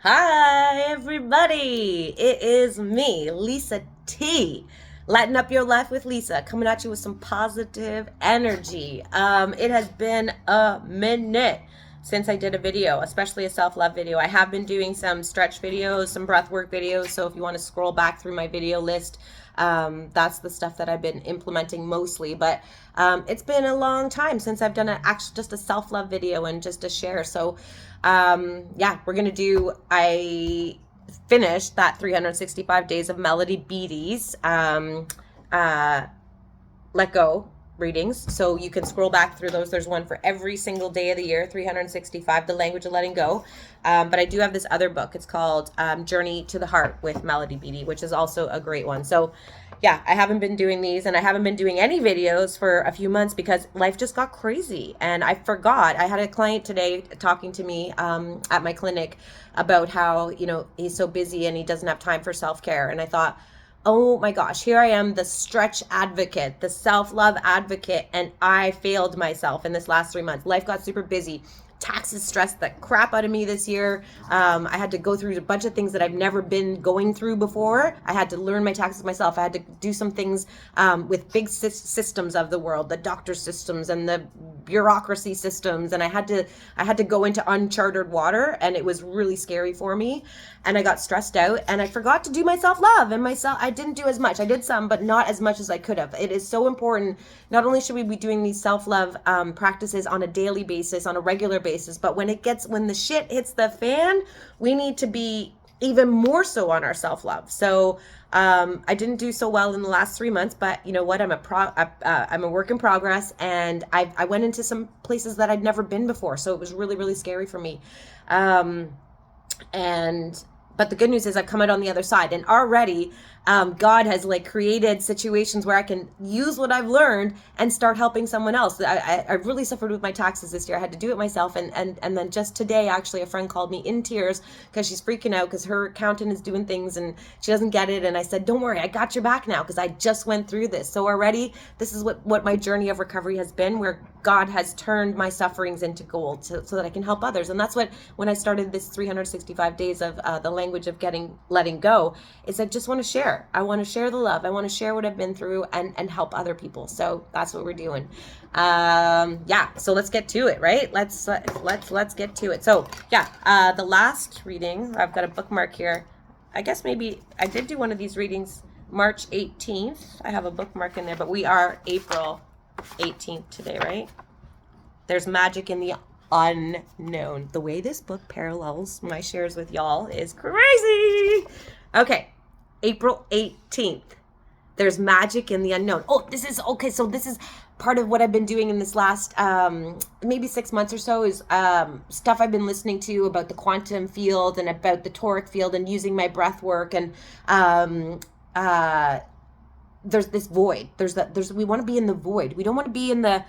Hi, everybody. It is me, Lisa T. Lighten up your life with Lisa, coming at you with some positive energy. It has been a minute since I did a video, especially a self-love video. I have been doing some stretch videos, some breath work videos. So if you want to scroll back through my video list, that's the stuff that I've been implementing mostly. But it's been a long time since I've done just a self-love video and just a share. So yeah, I finished that 365 days of Melody Beatties uh, let go readings. So you can scroll back through those. There's one for every single day of the year, 365, the language of letting go. But I do have this other book. It's called Journey to the Heart with Melody Beattie, which is also a great one. So yeah, I haven't been doing these, and I haven't been doing any videos for a few months because life just got crazy. And I forgot. I had a client today talking to me at my clinic about how, he's so busy and he doesn't have time for self-care. And I thought, oh my gosh, here I am, the stretch advocate, the self-love advocate, and I failed myself in this last 3 months. Life got super busy. Taxes stressed the crap out of me this year. I had to go through a bunch of things that I've never been going through before. I had to learn my taxes myself. I had to do some things with big systems of the world, the doctor systems and the bureaucracy systems, and I had to go into uncharted water, and it was really scary for me, and I got stressed out, and I forgot to do my self-love, and I didn't do as much. I did some, but not as much as I could have. It is so important. Not only should we be doing these self-love practices on a daily basis, on a regular basis, but when the shit hits the fan, we need to be even more so on our self-love. So I didn't do so well in the last 3 months, but you know what? I'm a work in progress, and I went into some places that I'd never been before, so it was really, really scary for me. And but the good news is I've come out on the other side, and already God has created situations where I can use what I've learned and start helping someone else. I really suffered with my taxes this year. I had to do it myself, and then just today, actually, a friend called me in tears because she's freaking out because her accountant is doing things and she doesn't get it. And I said, don't worry, I got your back now because I just went through this. So already, this is what my journey of recovery has been, where God has turned my sufferings into gold so that I can help others. And that's when I started this 365 days of the language of letting go, is I just want to share. I want to share the love. I want to share what I've been through and help other people. So that's what we're doing. Yeah. So let's get to it, right? Let's get to it. So yeah, the last reading, I've got a bookmark here. I guess maybe I did do one of these readings March 18th. I have a bookmark in there, but we are April 18th today, right? There's magic in the unknown. The way this book parallels my shares with y'all is crazy. Okay, April 18th. There's magic in the unknown. Oh, this is okay. So this is part of what I've been doing in this last maybe 6 months or so, is stuff I've been listening to about the quantum field and about the toric field and using my breath work. And there's this void. We want to be in the void. We don't want to be in the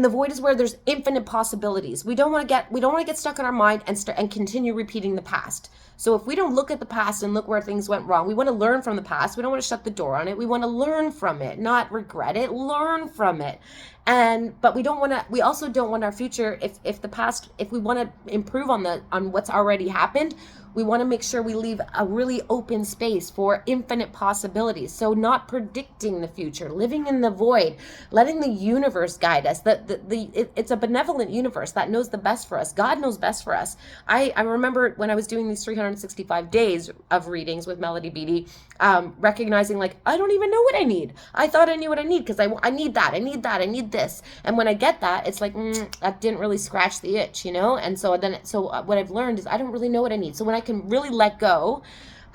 void is where there's infinite possibilities. We don't want to get stuck in our mind and continue repeating the past. So if we don't look at the past and look where things went wrong, we want to learn from the past. We don't want to shut the door on it. We want to learn from it, not regret it. Learn from it. But we also don't want our future, if we want to improve on what's already happened, we want to make sure we leave a really open space for infinite possibilities. So not predicting the future, living in the void, letting the universe guide us. It's a benevolent universe that knows the best for us. God knows best for us. I remember when I was doing these 365 days of readings with Melody Beattie, recognizing I don't even know what I need. I thought I knew what I need because I need that, I need this. And when I get that, it's that didn't really scratch the itch, And so what I've learned is I don't really know what I need. So when I can really let go,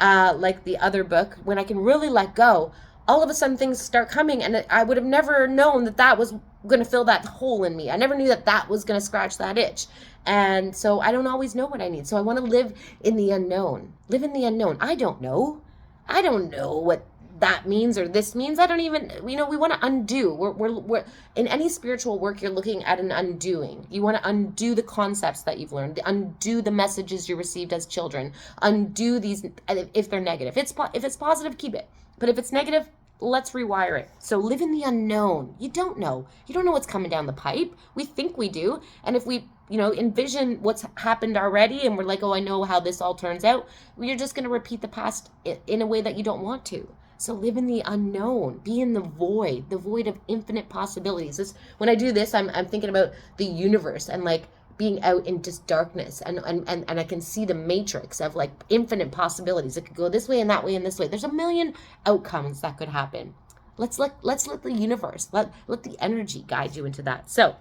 like the other book, when I can really let go, all of a sudden things start coming, and I would have never known that was going to fill that hole in me. I never knew that was going to scratch that itch. And so I don't always know what I need. So I want to live in the unknown. Live in the unknown. I don't know what that means or this means. I don't even, we want to undo. We're in any spiritual work, you're looking at an undoing. You want to undo the concepts that you've learned, undo the messages you received as children, undo these if they're negative. If it's positive, keep it. But if it's negative, let's rewire it. So live in the unknown. You don't know. You don't know what's coming down the pipe. We think we do. And if we, envision what's happened already and we're like, oh, I know how this all turns out, you're just going to repeat the past in a way that you don't want to. So live in the unknown. Be in the void of infinite possibilities. When I do this, I'm thinking about the universe and like being out in just darkness, and I can see the matrix of like infinite possibilities. It could go this way and that way and this way. There's a million outcomes that could happen. Let's let the universe, let the energy guide you into that. So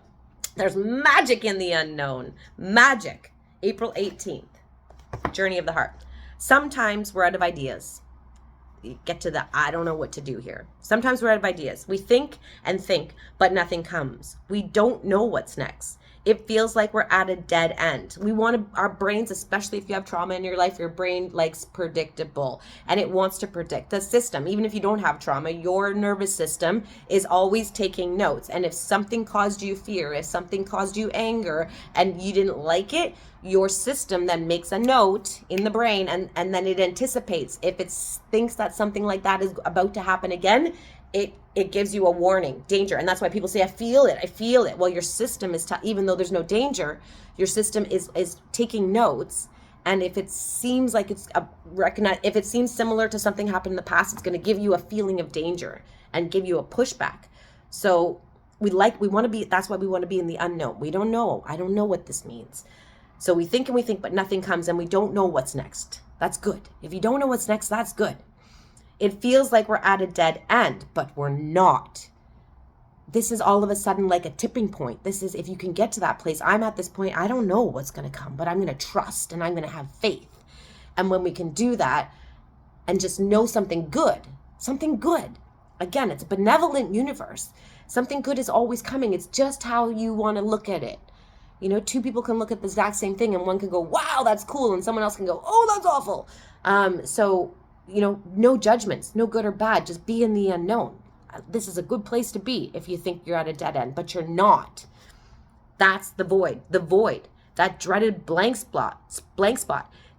there's magic in the unknown. Magic. April 18th. Journey of the heart. Sometimes we're out of ideas. You get to the I don't know what to do here. Sometimes we're out of ideas. We think and think, but nothing comes. We don't know what's next. It feels like we're at a dead end. Our brains, especially if you have trauma in your life, your brain likes predictable and it wants to predict. The system, even if you don't have trauma, your nervous system is always taking notes. And if something caused you fear, if something caused you anger and you didn't like it, your system then makes a note in the brain and then it anticipates. If it thinks that something like that is about to happen again, it gives you a warning, danger. And that's why people say, I feel it. Well, your system is, even though there's no danger, your system is taking notes. And if it seems like if it seems similar to something happened in the past, it's going to give you a feeling of danger and give you a pushback. So that's why we want to be in the unknown. We don't know. I don't know what this means. So we think, but nothing comes and we don't know what's next. That's good. If you don't know what's next, that's good. It feels like we're at a dead end, but we're not. This is all of a sudden like a tipping point. This is, if you can get to that place, I'm at this point, I don't know what's going to come, but I'm going to trust and I'm going to have faith. And when we can do that and just know something good, again, it's a benevolent universe. Something good is always coming. It's just how you want to look at it. Two people can look at the exact same thing and one can go, wow, that's cool. And someone else can go, oh, that's awful. No judgments, no good or bad, just be in the unknown. This is a good place to be if you think you're at a dead end, but you're not. That's the void. That dreaded blank spot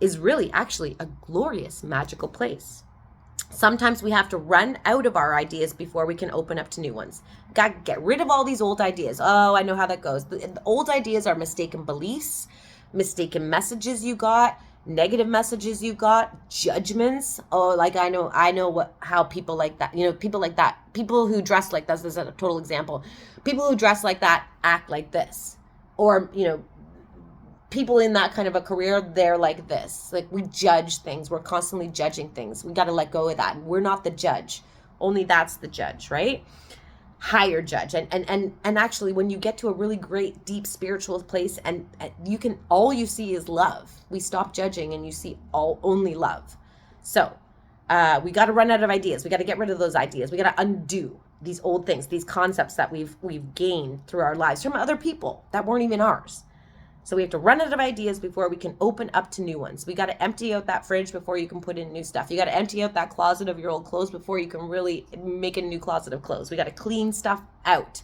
is really actually a glorious, magical place. Sometimes we have to run out of our ideas before we can open up to new ones. Got to get rid of all these old ideas. Oh, I know how that goes. The old ideas are mistaken beliefs, mistaken messages you got, negative messages you got, judgments. Oh, like I know how people like that, people who dress like this is a total example. People who dress like that act like this, or, people in that kind of a career, they're like this. Like, we judge things. We're constantly judging things. We got to let go of that. We're not the judge. Only that's the judge, right? Higher judge. And actually, when you get to a really great, deep spiritual place and all you see is love. We stop judging and you see only love. So we got to run out of ideas. We got to get rid of those ideas. We got to undo these old things, these concepts that we've gained through our lives from other people that weren't even ours. So we have to run out of ideas before we can open up to new ones. We got to empty out that fridge before you can put in new stuff. You got to empty out that closet of your old clothes before you can really make a new closet of clothes. We got to clean stuff out.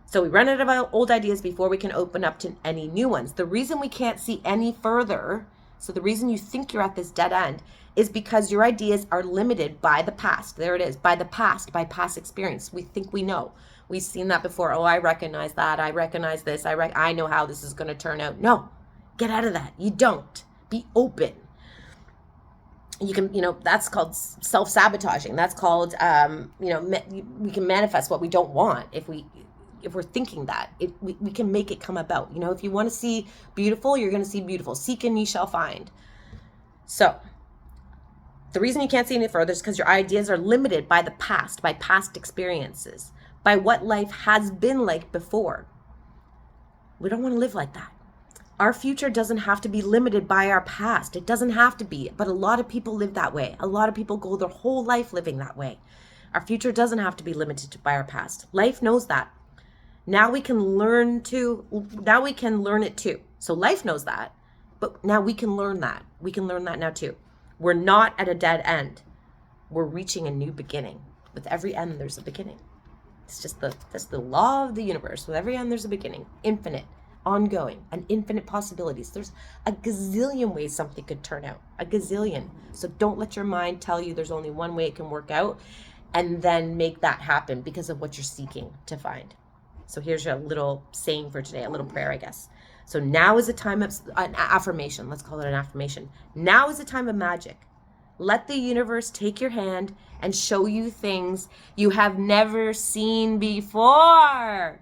So we run out of old ideas before we can open up to any new ones. The reason we can't see any further, so the reason you think you're at this dead end, is because your ideas are limited by the past. There it is, by past experience. We think we know. We've seen that before. Oh, I recognize that. I recognize this. I know how this is going to turn out. No, get out of that. You don't. Be open. You can, that's called self-sabotaging. That's called, we can manifest what we don't want if we're thinking that. We can make it come about. If you want to see beautiful, you're going to see beautiful. Seek and ye shall find. So the reason you can't see any further is because your ideas are limited by the past, by past experiences, by what life has been like before. We don't want to live like that. Our future doesn't have to be limited by our past. It doesn't have to be, but a lot of people live that way. A lot of people go their whole life living that way. Our future doesn't have to be limited by our past. Life knows that. Now we can learn it too. So life knows that, but now we can learn that. We can learn that now too. We're not at a dead end. We're reaching a new beginning. With every end, there's a beginning. It's just that's the law of the universe. With every end, there's a beginning. Infinite. ongoing, and infinite possibilities. There's a gazillion ways something could turn out, a gazillion. So don't let your mind tell you there's only one way it can work out and then make that happen because of what you're seeking to find. So here's your little saying for today, a little prayer, I guess. So now is a time of an affirmation. Let's call it an affirmation. Now is a time of magic. Let the universe take your hand and show you things you have never seen before.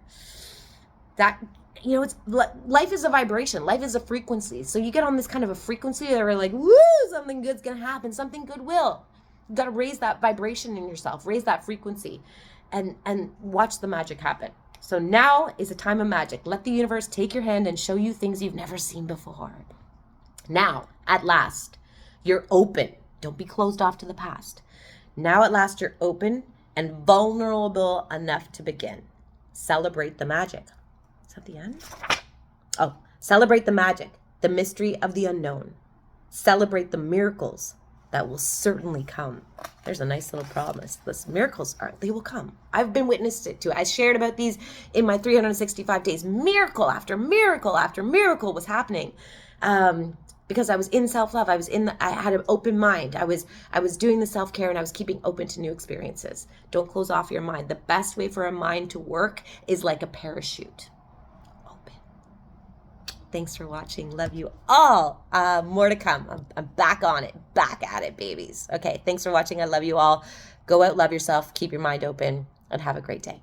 That, it's life is a vibration. Life is a frequency. So you get on this kind of a frequency that are like, woo, something good's going to happen. Something good will. You got to raise that vibration in yourself, raise that frequency, and watch the magic happen. So now is a time of magic. Let the universe take your hand and show you things you've never seen before. Now, at last, you're open. Don't be closed off to the past. Now at last you're open and vulnerable enough to begin. Celebrate the magic. Is that the end? Oh, celebrate the magic, the mystery of the unknown. Celebrate the miracles that will certainly come. There's a nice little promise. Those miracles they will come. I've been witnessed it too. I shared about these in my 365 days. Miracle after miracle after miracle was happening. Because I was in self-love. I had an open mind. I was doing the self-care and I was keeping open to new experiences. Don't close off your mind. The best way for a mind to work is like a parachute. Open. Thanks for watching. Love you all. More to come. I'm back on it. Back at it, babies. Okay, thanks for watching. I love you all. Go out, love yourself, keep your mind open, and have a great day.